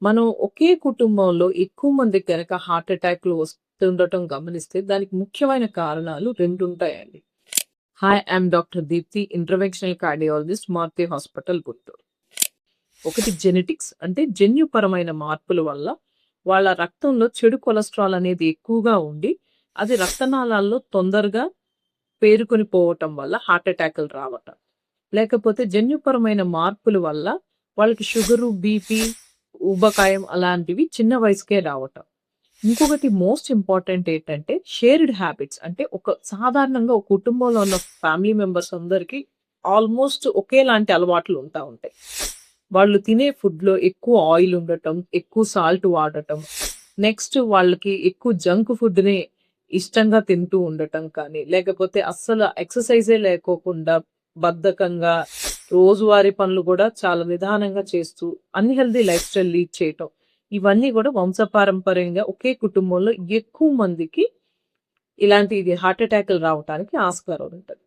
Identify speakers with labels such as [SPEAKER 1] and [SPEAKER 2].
[SPEAKER 1] మనం ఒకే కుటుంబంలో ఎక్కువ మందికి గనక హార్ట్ అటాక్‌లు వస్తుండటం గమనిస్తే దానికి ముఖ్యమైన కారణాలు 2 ఉంటాయండి. Hi! I'm doctor Deepti, interventional cardiologist, Maruti hospital, Guntur. ఒకటి జెనెటిక్స్ అంటే జన్యుపరమైన మార్పుల వల్ల వాళ్ళ రక్తంలో చెడు కొలెస్ట్రాల్ అనేది ఎక్కువగా ఉండి, అది రక్తనాళాల్లో తొందరగా పేరుకొని పోవటం వల్ల హార్ట్ అటాక్‌లు రావటం. లేకపోతే జన్యుపరమైన మార్పుల వల్ల వాళ్ళకి షుగరు, బీపీ, ఊబకాయం అలాంటివి చిన్న వయసుకే రావటం. ఇంకొకటి మోస్ట్ ఇంపార్టెంట్ ఏంటంటే షేర్డ్ హ్యాబిట్స్. అంటే సాధారణంగా ఒక కుటుంబంలో ఉన్న ఫ్యామిలీ మెంబర్స్ అందరికీ ఆల్మోస్ట్ ఒకేలాంటి అలవాట్లు ఉంటాయి. వాళ్ళు తినే ఫుడ్‌లో ఎక్కువ ఆయిల్ ఉండటం, ఎక్కువ సాల్ట్ వాడటం, నెక్స్ట్ వాళ్ళకి ఎక్కువ జంక్ ఫుడ్‌నే ఇష్టంగా తింటూ ఉండటం కానీ, లేకపోతే అస్సలు ఎక్సర్‌సైజే లేకోకుండా బద్ధకంగా రోజువారీ పనులు గూడా చాలా నిదానంగా చేస్తూ అన్‌హెల్తీ లైఫ్ స్టైల్ లీడ్ చేయటం. ఇవన్నీ గూడా వంశపారంపర్యంగా ఒకే కుటుంబంలో ఎక్కువ మందికి ఇలాంటి హార్ట్ అటాక్‌లు రావటానికి ఆస్కారం ఉంటది.